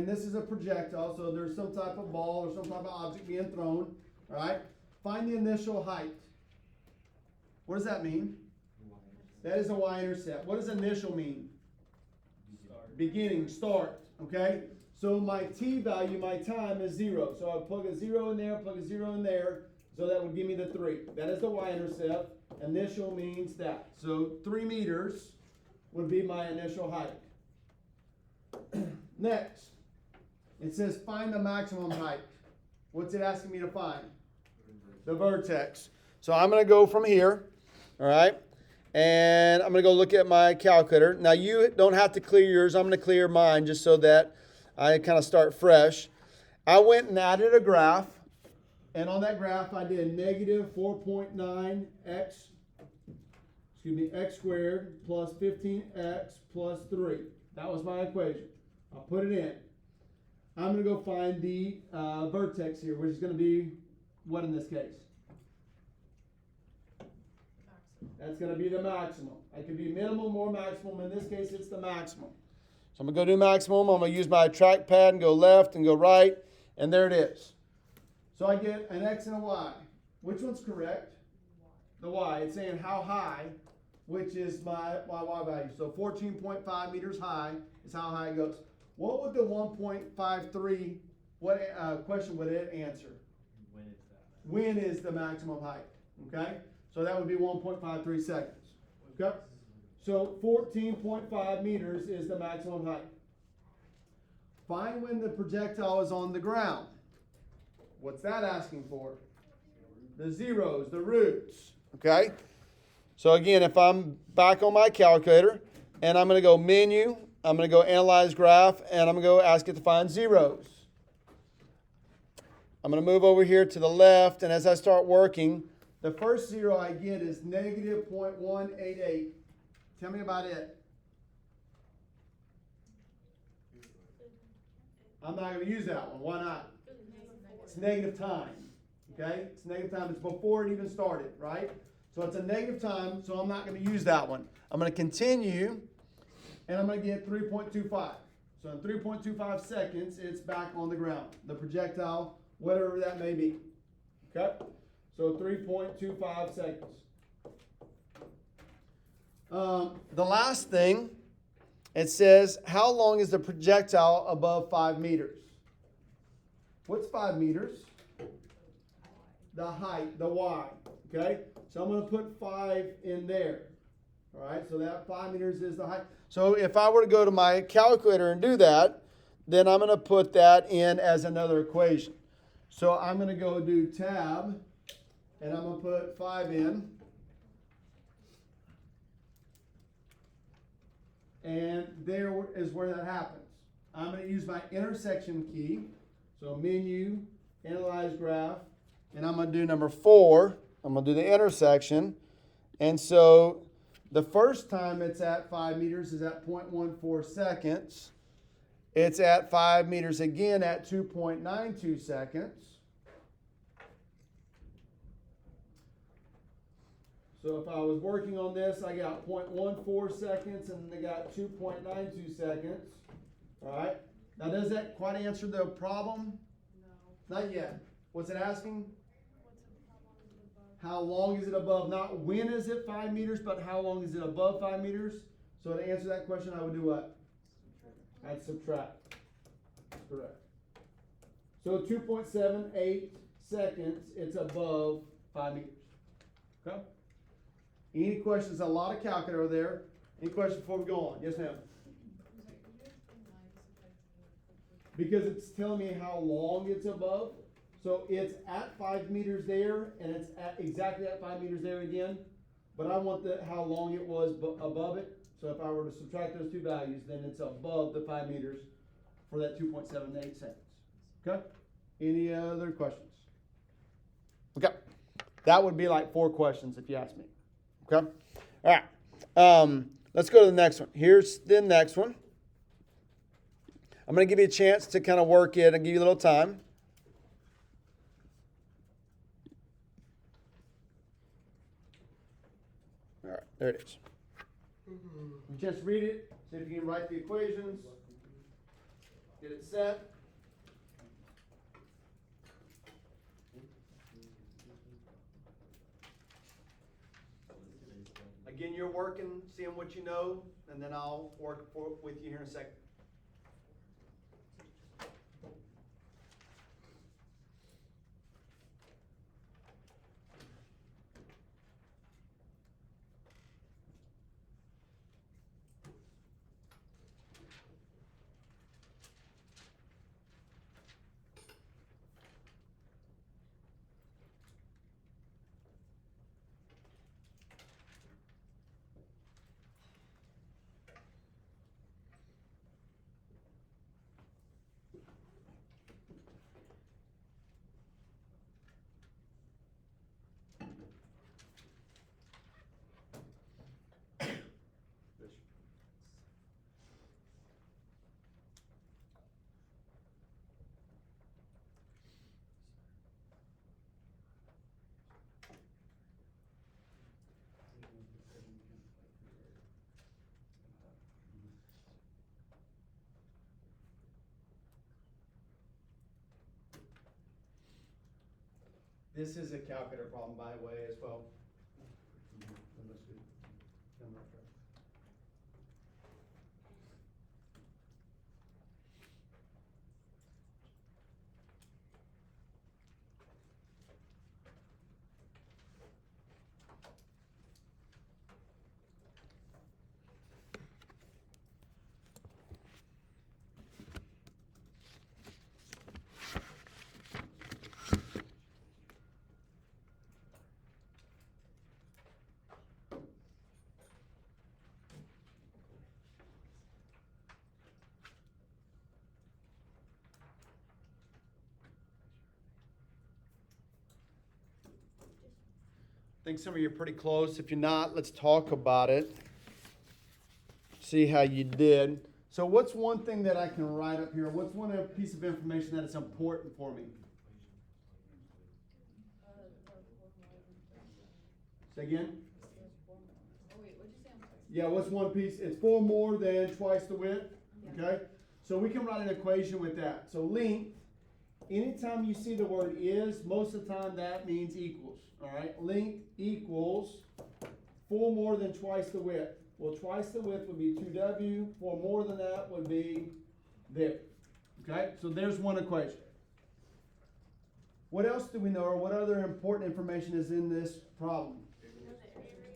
And this is a projectile, so there's some type of ball or some type of object being thrown. All right. Find the initial height. What does that mean? That is a y-intercept. What does initial mean? Beginning, start. Okay. So my t value, my time is 0. So I plug a 0 in there, plug a 0 in there. So that would give me the 3. That is the y-intercept. Initial means that. So 3 meters would be my initial height. Next, it says find the maximum height. What's it asking me to find? The vertex. So I'm going to go from here, all right, and I'm going to go look at my calculator. Now you don't have to clear yours. I'm going to clear mine just so that I kind of start fresh. I went and added a graph, and on that graph I did negative 4.9 x squared plus 15x plus 3. That was my equation. I'll put it in. I'm going to go find the vertex here, which is going to be what in this case? That's going to be the maximum. It could be minimum or maximum. In this case, it's the maximum. So I'm going to go do maximum. I'm going to use my trackpad and go left and go right, and there it is. So I get an x and a y. Which one's correct? The y. It's saying how high, which is my y value. So 14.5 meters high is how high it goes. What would the 1.53, what question would it answer? When is the maximum height? Okay? So that would be 1.53 seconds. Okay? So 14.5 meters is the maximum height. Find when the projectile is on the ground. What's that asking for? The zeros, the roots. Okay? So again, if I'm back on my calculator and I'm going to go menu, I'm going to go analyze graph, and I'm going to go ask it to find zeros. I'm going to move over here to the left, and as I start working, the first 0 I get is negative 0.188. Tell me about it. I'm not going to use that one. Why not? It's negative time. Okay? It's negative time. It's before it even started, right? So it's a negative time, so I'm not going to use that one. I'm going to continue, and I'm going to get 3.25. So in 3.25 seconds, it's back on the ground. The projectile, whatever that may be. Okay? So 3.25 seconds. The last thing, it says, how long is the projectile above 5 meters? What's 5 meters? The height, the y. Okay? So I'm going to put 5 in there. All right? So that 5 meters is the height. So if I were to go to my calculator and do that, then I'm going to put that in as another equation. So I'm going to go do tab, and I'm going to put 5 in. And there is where that happens. I'm going to use my intersection key. So menu, analyze graph, and I'm going to do number 4. I'm going to do the intersection. And so the first time it's at 5 meters is at 0.14 seconds. It's at 5 meters again at 2.92 seconds. So if I was working on this, I got 0.14 seconds and I got 2.92 seconds. All right. Now, does that quite answer the problem? No. Not yet. What's it asking? How long is it above? Not when is it 5 meters, but how long is it above 5 meters? So to answer that question, I would do what? I'd subtract. Correct. So 2.78 seconds, it's above 5 meters. Okay? Any questions? A lot of calculator there. Any questions before we go on? Yes, ma'am. Because it's telling me how long it's above. So it's at 5 meters there, and it's at exactly at 5 meters there again. But I want how long it was above it. So if I were to subtract those two values, then it's above the 5 meters for that 2.78 seconds. Okay? Any other questions? Okay. That would be like 4 questions if you ask me. Okay? All right. Let's go to the next one. Here's the next one. I'm going to give you a chance to kind of work it and give you a little time. All right, there it is. Just read it, see if you can write the equations. Get it set. Again, you're working, seeing what you know, and then I'll work with you here in a second. This is a calculator problem, by the way, as well. I think some of you are pretty close. If you're not, let's talk about it. See how you did. So what's one thing that I can write up here? What's one piece of information that is important for me? Say again? Yeah, what's one piece? It's 4 more than twice the width. Okay? So we can write an equation with that. So length, anytime you see the word is, most of the time that means equals. All right? Length equals 4 more than twice the width. Well, twice the width would be 2w. 4 more than that would be there. Okay? So there's one equation. What else do we know, or what other important information is in this problem?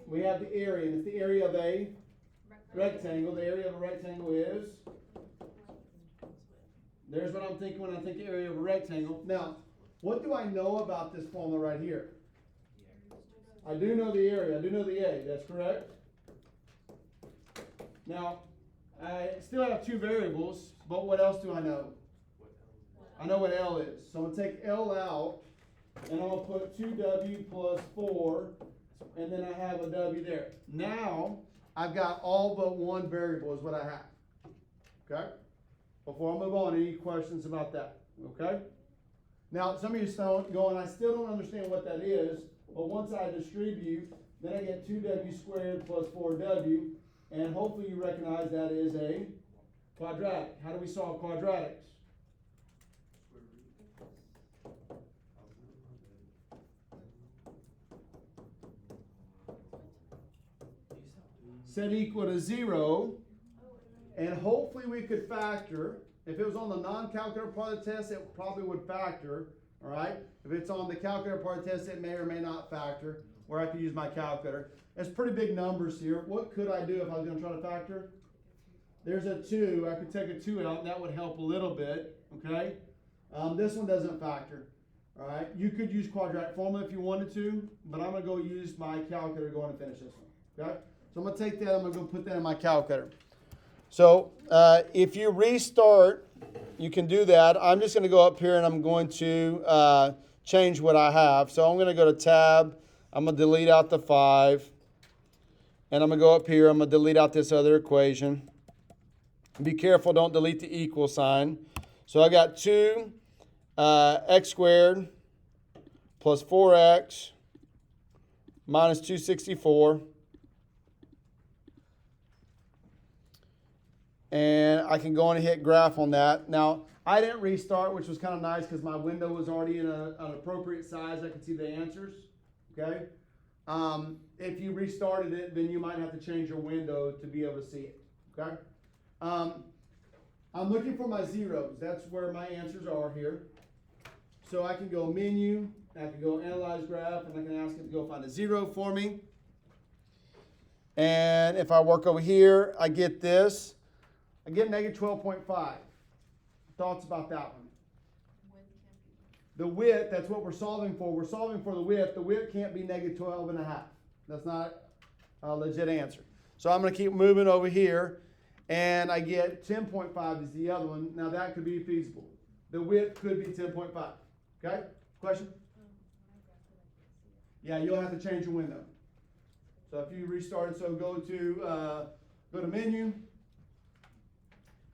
We have the area, and it's the area of a rectangle. The area of a rectangle is, there's what I'm thinking when I think area of a rectangle. Now, what do I know about this formula right here? I do know the area. I do know the A. That's correct. Now, I still have 2 variables, but what else do I know? I know what L is. So I'm going to take L out, and I'm going to put 2w plus 4, and then I have a w there. Now, I've got all but one variable is what I have. Okay? Before I move on, any questions about that? Okay? Now, some of you are going, I still don't understand what that is, but once I distribute, then I get 2w squared plus 4w, and hopefully you recognize that is a quadratic. How do we solve quadratics? Set equal to 0, and hopefully we could factor. If it was on the non-calculator part of the test, it probably would factor, all right? If it's on the calculator part of the test, it may or may not factor, where I could use my calculator. There's pretty big numbers here. What could I do if I was going to try to factor? There's a 2. I could take a 2 out, and that would help a little bit, okay? This one doesn't factor, all right? You could use quadratic formula if you wanted to, but I'm going to go use my calculator to go on and finish this one, okay? So I'm going to take that, I'm going to go put that in my calculator. So if you restart, you can do that. I'm just going to go up here and I'm going to change what I have. So I'm going to go to tab. I'm going to delete out the 5. And I'm going to go up here. I'm going to delete out this other equation. Be careful, don't delete the equal sign. So I got 2 x squared plus 4x minus 264. and I can go on and hit graph on that. Now, I didn't restart, which was kind of nice because my window was already in an appropriate size. I could see the answers, okay? If you restarted it, then you might have to change your window to be able to see it, okay? I'm looking for my zeros. That's where my answers are here. So I can go menu, I can go analyze graph, and I can ask it to go find a zero for me. And if I work over here, I get this. I get negative 12.5. Thoughts about that one? The width, that's what we're solving for. We're solving for the width. The width can't be negative 12.5. That's not a legit answer. So I'm going to keep moving over here, and I get 10.5 is the other one. Now that could be feasible. The width could be 10.5. Okay? Question? Yeah, you'll have to change your window. So if you restarted, so go to menu,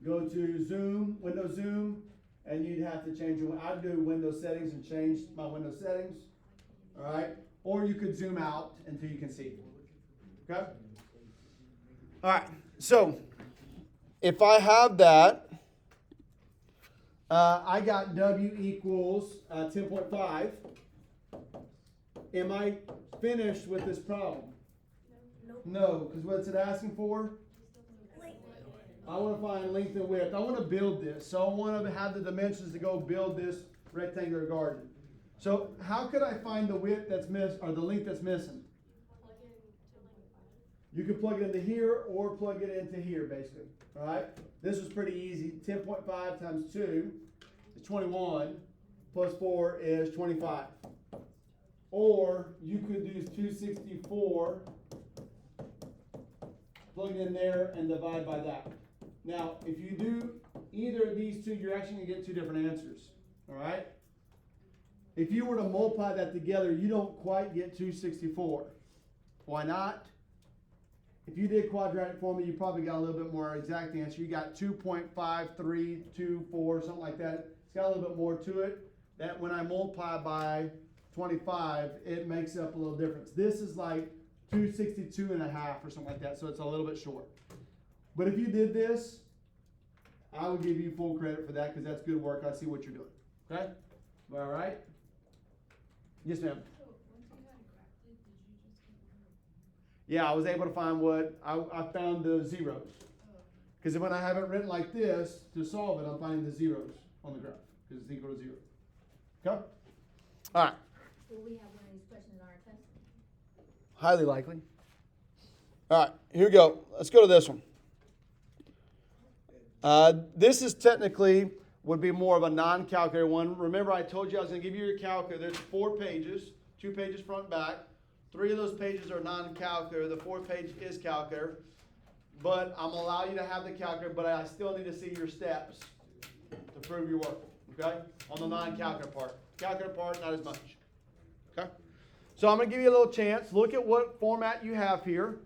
go to zoom, window zoom, and you'd have to change your, I'd do window settings and change my window settings. All right? Or you could zoom out until you can see. Okay? All right. So if I have that, I got W equals 10.5. Am I finished with this problem? No, because what's it asking for? I want to find length and width. I want to build this. So I want to have the dimensions to go build this rectangular garden. So how could I find the width that's missed or the length that's missing? You can plug it into here or plug it into here, basically. All right? This is pretty easy. 10.5 times 2 is 21, plus 4 is 25. Or you could do 264, plug it in there, and divide by that. Now, if you do either of these two, you're actually going to get two different answers. All right? If you were to multiply that together, you don't quite get 264. Why not? If you did quadratic formula, you probably got a little bit more exact answer. You got 2.5324, something like that. It's got a little bit more to it. That when I multiply by 25, it makes up a little difference. This is like 262.5 or something like that, so it's a little bit short. But if you did this, I would give you full credit for that because that's good work. I see what you're doing. Okay? All right? Yes, ma'am. Yeah, I was able to find what I found the zeros. Because when I have it written like this to solve it, I'm finding the zeros on the graph because it's equal to 0. Okay? All right. Will we have one of these questions on our test? Highly likely. All right, here we go. Let's go to this one. This is technically would be more of a non-calculator one. Remember, I told you I was going to give you your calculator. There's 4 pages, 2 pages front and back. 3 of those pages are non-calculator. The 4th page is calculator. But I'm going to allow you to have the calculator, but I still need to see your steps to prove your work, okay, on the non-calculator part. Calculator part, not as much. Okay? So I'm going to give you a little chance. Look at what format you have here.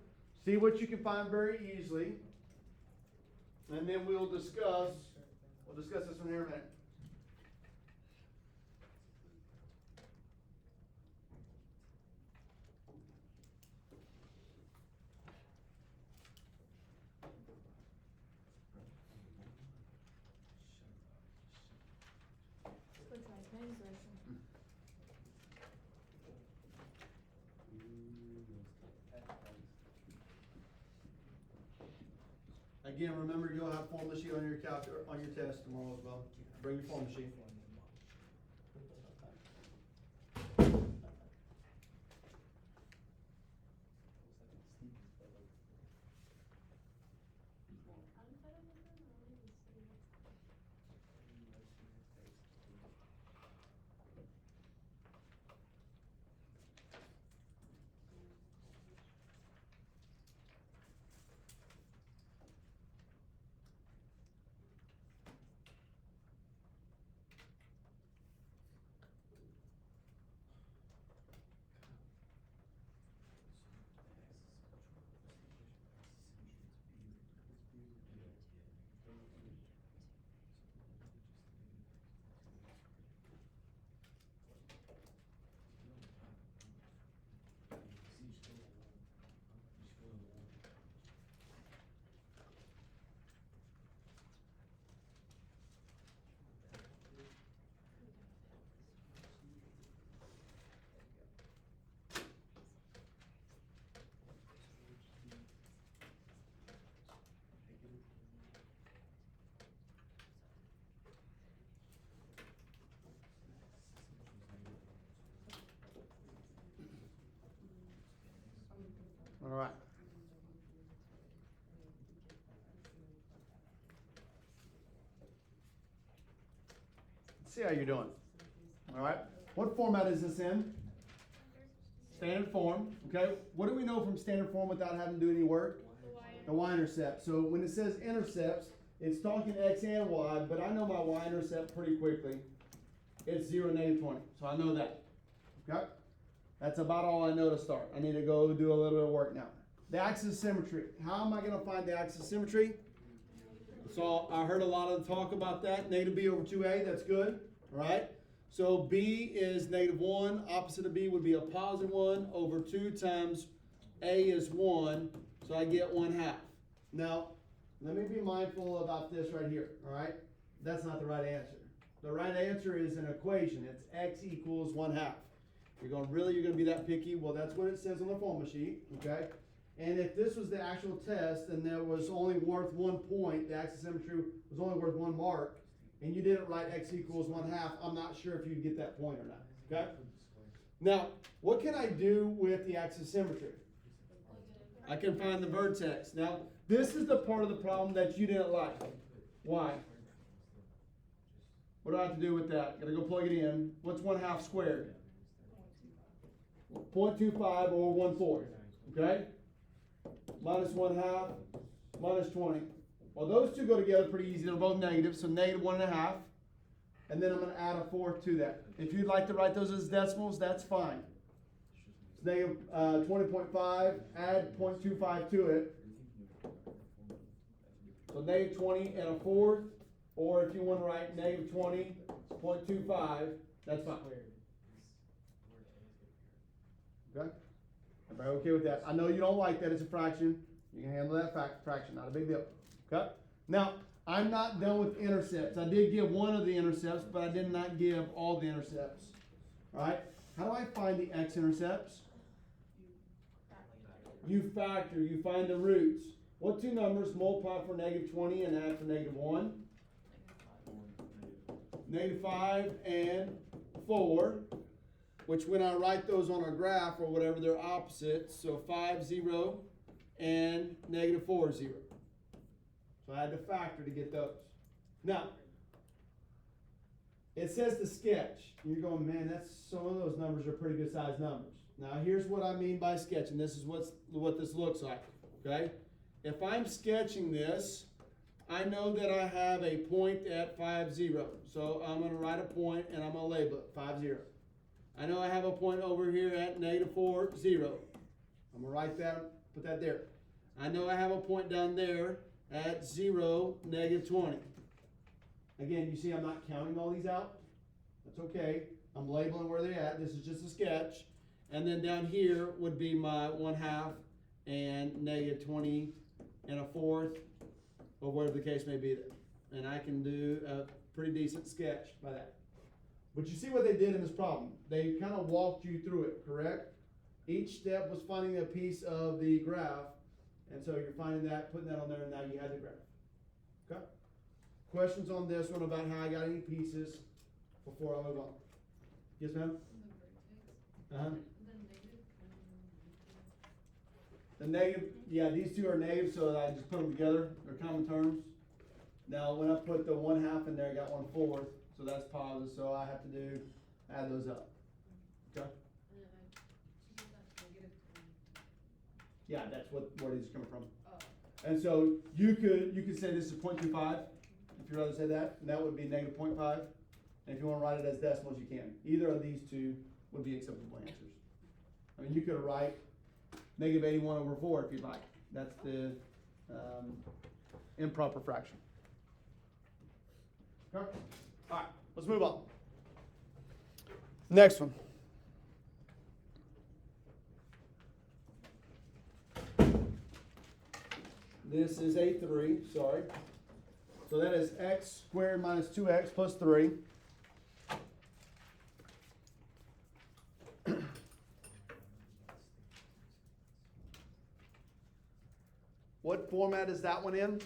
See what you can find very easily. And then we'll discuss this one here in a minute. Again, remember you'll have formula sheet on your calculator on your test tomorrow as well. Bring your formula sheet. See how you're doing. All right. What format is this in? Standard form. Okay. What do we know from standard form without having to do any work? The y-intercept. So when it says intercepts, it's talking x and y, but I know my y-intercept pretty quickly. It's 0, -20. So I know that. Okay. That's about all I know to start. I need to go do a little bit of work now. The axis of symmetry. How am I going to find the axis of symmetry? So I heard a lot of talk about that. Negative b over 2a, that's good. All right. So b is -1. Opposite of b would be a +1 over 2 times a is 1. So I get 1/2. Now, let me be mindful about this right here. All right. That's not the right answer. The right answer is an equation. It's x equals 1/2. You're going to be that picky? Well, that's what it says on the formula sheet. Okay. And if this was the actual test and there was only worth 1 point, the axis of symmetry was only worth 1 mark, and you didn't write x equals 1/2, I'm not sure if you'd get that point or not. Okay? Now, what can I do with the axis of symmetry? I can find the vertex. Now, this is the part of the problem that you didn't like. Why? What do I have to do with that? Gotta go plug it in. What's 1/2 squared? 0.25 or 1/4. Okay? Minus 1/2, minus 20. Well, those two go together pretty easy. They're both negative, so -1.5. And then I'm going to add a 4th to that. If you'd like to write those as decimals, that's fine. It's negative 20.5, add 0.25 to it. So -20 and a 4th, or if you want to write -20, 0.25, that's fine. Okay? Everybody okay with that? I know you don't like that. It's a fraction. You can handle that fraction. Not a big deal. Okay? Now, I'm not done with intercepts. I did give one of the intercepts, but I did not give all the intercepts. All right? How do I find the x-intercepts? You factor. You find the roots. What two numbers multiply for -20 and add for -1? -5 and 4. Which when I write those on a graph or whatever, they're opposites. So 5, 0, and -4, 0. So I had to factor to get those. Now, it says to sketch. And you're going, man, some of those numbers are pretty good sized numbers. Now, here's what I mean by sketching. This is what this looks like. Okay? If I'm sketching this, I know that I have a point at 5, 0. So I'm going to write a point and I'm going to label it 5, 0. I know I have a point over here at -4, 0. I'm going to write that, put that there. I know I have a point down there at 0, -20. Again, you see I'm not counting all these out. That's okay. I'm labeling where they're at. This is just a sketch. And then down here would be my 1/2 and -20 and a 4th, or whatever the case may be there. And I can do a pretty decent sketch by that. But you see what they did in this problem. They kind of walked you through it, correct? Each step was finding a piece of the graph. And so you're finding that, putting that on there, and now you have the graph. Okay? Questions on this one about how I got any pieces before I move on? Yes, ma'am? Uh-huh. The negative, yeah, these two are negative, so I just put them together. They're common terms. Now, when I put the 1/2 in there, I got 1/4. So that's positive, so I have to add those up. Okay? Yeah, that's where these are coming from. And so you could say this is 0.25, if you'd rather say that, and that would be -0.5. And if you want to write it as decimals, you can. Either of these two would be acceptable answers. I mean, you could write -81 over 4 if you'd like. That's the improper fraction. Okay? All right, let's move on. Next one. This is A3, sorry. So that is x squared minus 2x plus 3. What format is that one in?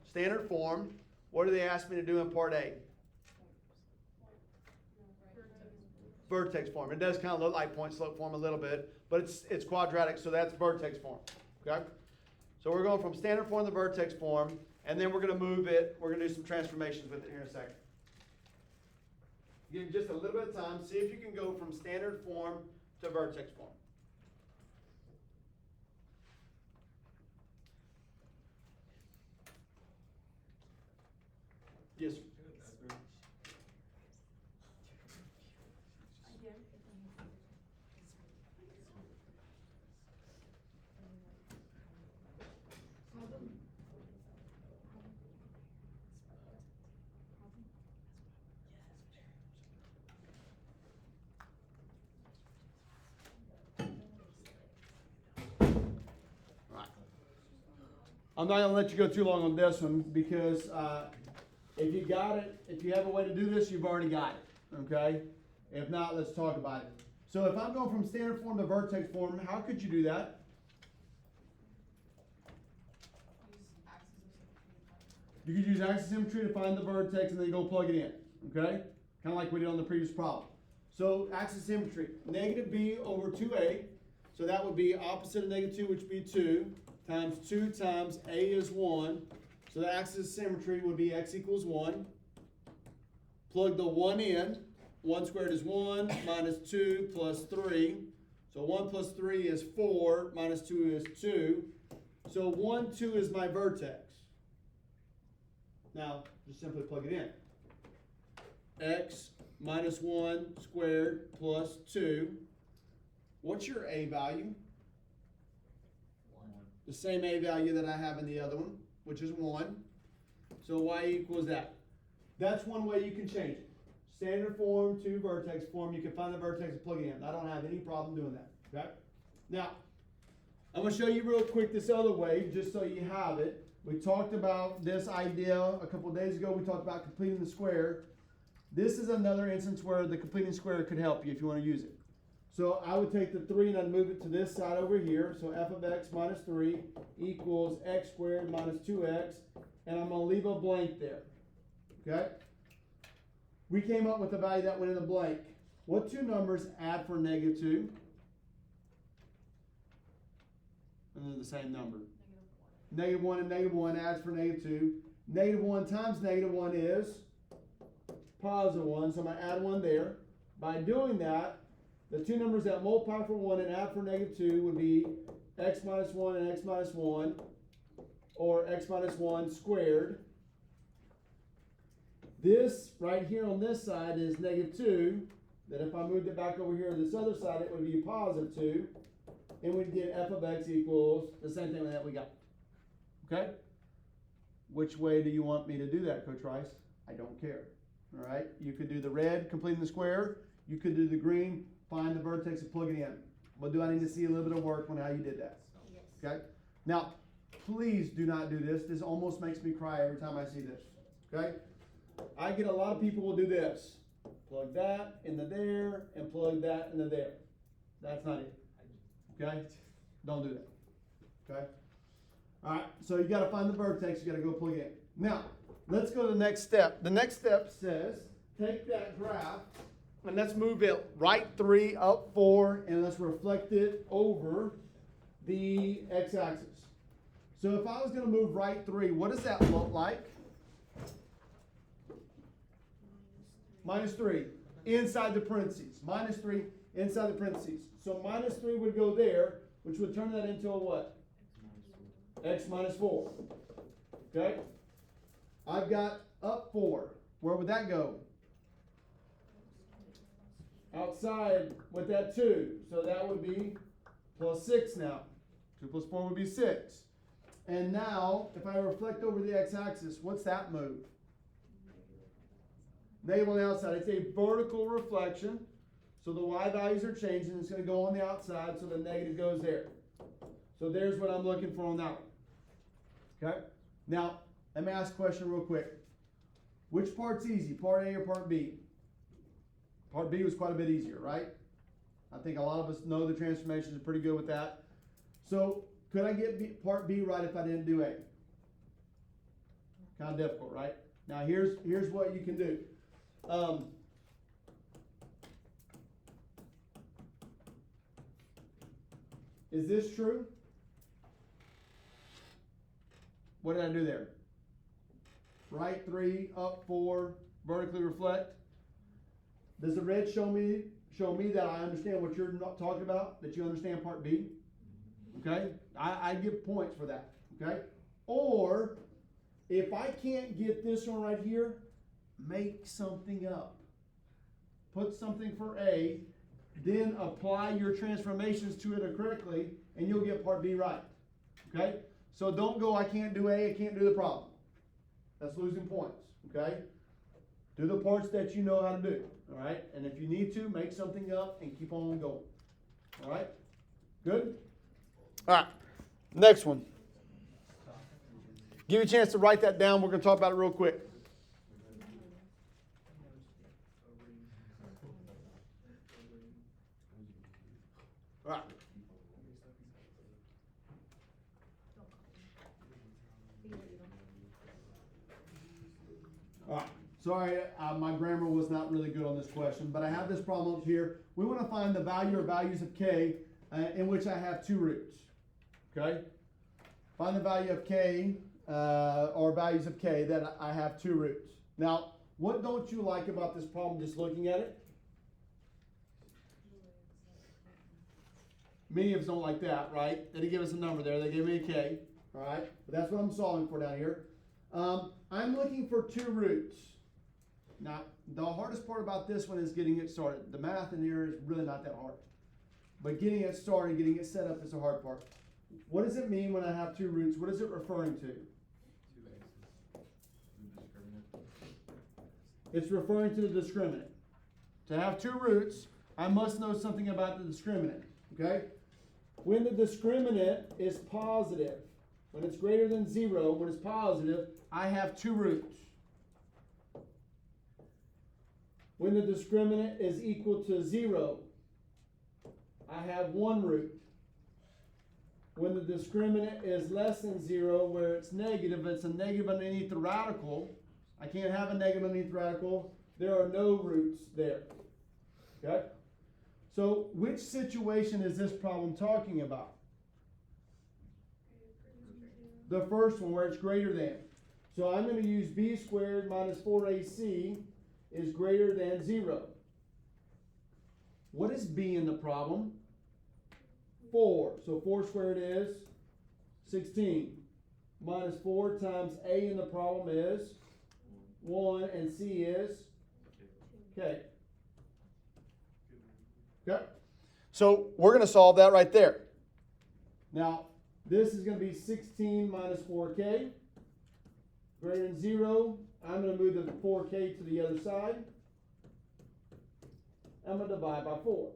Standard form. What do they ask me to do in part A? Vertex form. It does kind of look like point slope form a little bit, but it's quadratic, so that's vertex form. Okay? So we're going from standard form to vertex form, and then we're going to move it. We're going to do some transformations with it here in a second. Give just a little bit of time. See if you can go from standard form to vertex form. Yes, sir. Right. I'm not gonna let you go too long on this one because if you got it, if you have a way to do this, you've already got it. Okay. If not, let's talk about it. So if I'm going from standard form to vertex form, how could you do that? You could use axis symmetry to find the vertex and then go plug it in. Okay. Kind of like we did on the previous problem. So axis symmetry, negative b over 2a. So that would be opposite of negative 2, which would be 2, times 2 times a is 1. So the axis symmetry would be x equals 1. Plug the 1 in. 1 squared is 1, minus 2 plus 3. So 1 plus 3 is 4, minus 2 is 2. So 1, 2 is my vertex. Now, just simply plug it in. X minus 1 squared plus 2. What's your a value? 1. The same a value that I have in the other one, which is 1. So y equals that. That's one way you can change it. Standard form to vertex form. You can find the vertex and plug it in. I don't have any problem doing that. Okay? Now, I'm going to show you real quick this other way, just so you have it. We talked about this idea a couple of days ago. We talked about completing the square. This is another instance where the completing square could help you if you want to use it. So I would take the 3 and I'd move it to this side over here. So f of x minus 3 equals x squared minus 2x. And I'm going to leave a blank there. Okay? We came up with a value that went in the blank. What two numbers add for negative 2? And they're the same number. Negative 1 and negative 1 adds for negative 2. Negative 1 times negative 1 is positive 1. So I'm going to add 1 there. By doing that, the two numbers that multiply for 1 and add for negative 2 would be x minus 1 and x minus 1, or x minus 1 squared. This right here on this side is negative 2. That if I moved it back over here on this other side, it would be positive 2. And we'd get f of x equals the same thing that we got. Okay? Which way do you want me to do that, Coach Rice? I don't care. All right? You could do the red, completing the square. You could do the green, find the vertex and plug it in. But do I need to see a little bit of work on how you did that? Yes. Okay? Now, please do not do this. This almost makes me cry every time I see this. Okay? I get a lot of people will do this. Plug that into there and plug that into there. That's not it. Okay? Don't do that. Okay? Alright, so you got to find the vertex, you got to go plug in. Now, let's go to the next step. The next step says, take that graph and let's move it right 3, up 4, and let's reflect it over the x-axis. So if I was going to move right 3, what does that look like? Minus 3 inside the parentheses. Minus 3 inside the parentheses. So minus 3 would go there, which would turn that into a what? X minus 4. Okay? I've got up 4. Where would that go? Outside with that 2. So that would be plus 6 now. 2 plus 4 would be 6. And now, if I reflect over the x-axis, what's that move? Negative on the outside. It's a vertical reflection. So the y values are changing. It's going to go on the outside, so the negative goes there. So there's what I'm looking for on that one. Okay? Now, let me ask a question real quick. Which part's easy, part A or part B? Part B was quite a bit easier, right? I think a lot of us know the transformations are pretty good with that. So, could I get part B right if I didn't do A? Kind of difficult, right? Now, here's what you can do. Is this true? What did I do there? Right 3, up 4, vertically reflect. Does the red show me that I understand what you're not talking about, that you understand part B? Okay, I give points for that, okay? Or, if I can't get this one right here, make something up. Put something for A, then apply your transformations to it correctly, and you'll get part B right, okay? So don't go, I can't do A, I can't do the problem. That's losing points, okay? Do the parts that you know how to do, all right? And if you need to, make something up and keep on going, all right? Good? All right, next one. Give you a chance to write that down. We're going to talk about it real quick. All right. All right. Sorry, my grammar was not really good on this question, but I have this problem up here. We want to find the value or values of k in which I have two roots. Okay? Find the value of k or values of k that I have two roots. Now, what don't you like about this problem just looking at it? Many of us don't like that, right? They didn't give us a number there. They gave me a k, all right? But that's what I'm solving for down here. I'm looking for two roots. Now, the hardest part about this one is getting it started. The math in here is really not that hard. But getting it started, getting it set up is the hard part. What does it mean when I have two roots? What is it referring to? It's referring to the discriminant. To have two roots, I must know something about the discriminant. Okay? When the discriminant is positive, when it's greater than 0, when it's positive, I have two roots. When the discriminant is equal to 0, I have one root. When the discriminant is less than 0, where it's negative, it's a negative underneath the radical. I can't have a negative underneath the radical. There are no roots there. Okay? So, which situation is this problem talking about? The first one, where it's greater than. So, I'm going to use b squared minus 4ac is greater than 0. What is b in the problem? 4. So 4 squared is 16. Minus 4 times a in the problem is 1, and c is k. Okay? So we're going to solve that right there. Now, this is going to be 16 minus 4k. Greater than 0. I'm going to move the 4k to the other side. I'm going to divide by 4.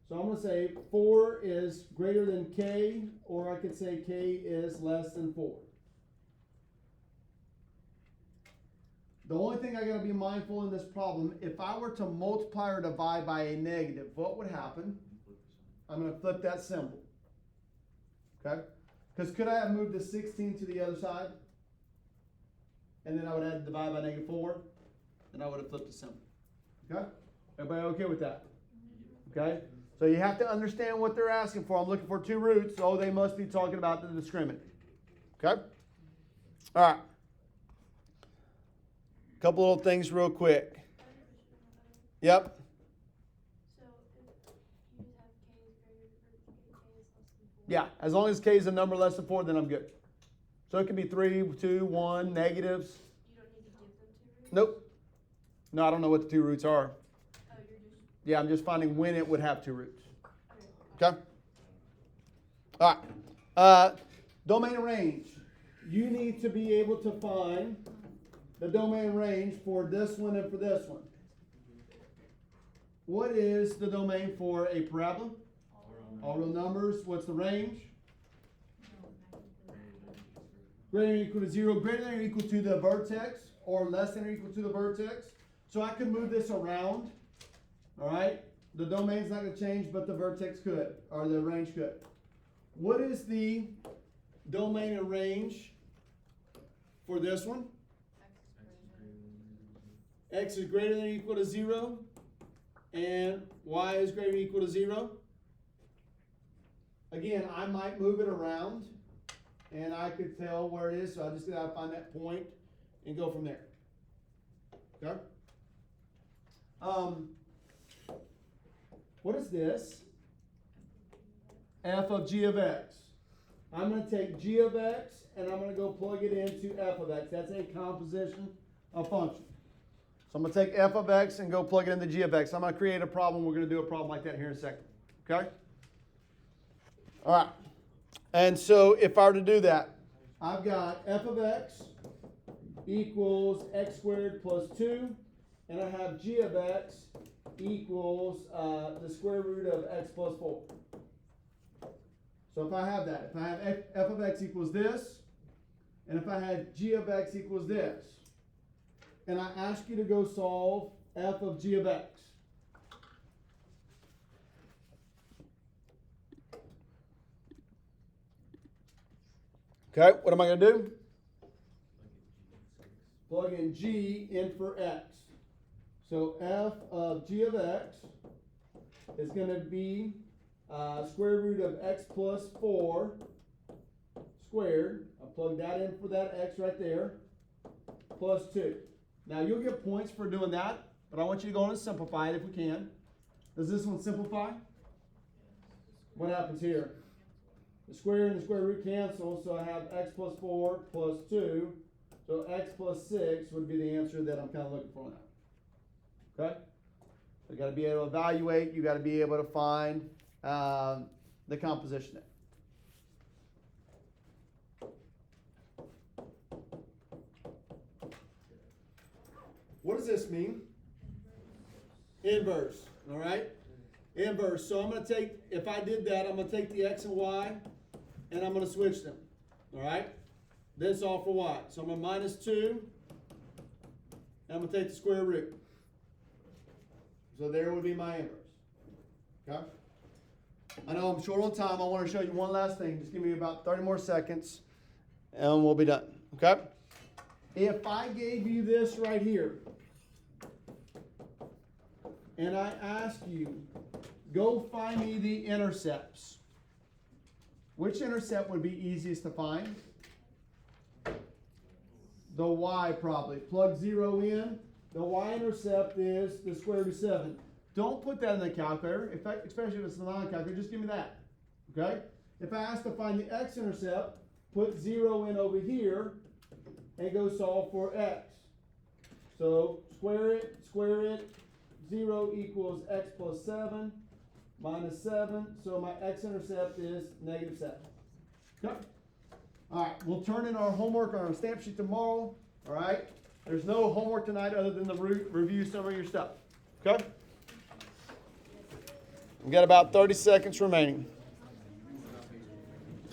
So I'm going to say 4 is greater than k, or I could say k is less than 4. The only thing I got to be mindful in this problem, if I were to multiply or divide by a negative, what would happen? I'm going to flip that symbol. Okay? Because could I have moved the 16 to the other side? And then I would have to divide by negative 4. And I would have flipped the symbol. Okay? Everybody okay with that? Okay? So you have to understand what they're asking for. I'm looking for two roots. So they must be talking about the discriminant. Okay? All right. Couple little things real quick. Yep. So if you just have k is greater than k is less than 4. Yeah, as long as k is a number less than 4, then I'm good. So it can be 3, 2, 1, negatives. You don't need to give them two roots? Nope. No, I don't know what the two roots are. Oh, you're just Yeah, I'm just finding when it would have two roots. okay. Okay? All right. Domain and range. You need to be able to find the domain range for this one and for this one. What is the domain for a parabola? All real numbers. What's the range? Greater than or equal to 0, greater than or equal to the vertex, or less than or equal to the vertex. So I could move this around. All right? The domain's not going to change, but the vertex could, or the range could. What is the domain and range for this one? X is greater than or equal to 0, and y is greater than or equal to 0. Again, I might move it around, and I could tell where it is, so I just gotta find that point and go from there. Okay? What is this? F of g of x. I'm going to take g of x and I'm going to go plug it into f of x. That's a composition of function. So I'm going to take f of x and go plug it into g of x. I'm going to create a problem. We're going to do a problem like that here in a second. Okay? All right. And so if I were to do that, I've got f of x equals x squared plus 2, and I have g of x equals the square root of x plus 4. So if I have that, if I have f of x equals this, and if I had g of x equals this, and I ask you to go solve f of g of x. Okay, what am I going to do? Plug in g in for x. So f of g of x is going to be square root of x plus 4 squared. I plug that in for that x right there, plus 2. Now you'll get points for doing that, but I want you to go on and simplify it if we can. Does this one simplify? What happens here? The square and the square root cancel, so I have x plus 4 plus 2. So x plus 6 would be the answer that I'm kind of looking for now. Okay? So you got to be able to evaluate. You got to be able to find the composition there. What does this mean? Inverse. All right? Inverse. So I'm going to take, if I did that, I'm going to take the x and y, and I'm going to switch them. All right? This all for y. So I'm going to minus 2, and I'm going to take the square root. So there would be my inverse. Okay? I know I'm short on time. I want to show you one last thing. Just give me about 30 more seconds, and we'll be done. Okay? If I gave you this right here, and I ask you, go find me the intercepts. Which intercept would be easiest to find? The y probably. Plug 0 in. The y-intercept is the square root of 7. Don't put that in the calculator, especially if it's a non-calculator. Just give me that. Okay? If I ask to find the x-intercept, put 0 in over here, and go solve for x. So square it, 0 equals x plus 7, minus 7. So my x-intercept is negative 7. Okay? All right, we'll turn in our homework on our stamp sheet tomorrow. All right? There's no homework tonight other than to review some of your stuff. Okay? We've got about 30 seconds remaining.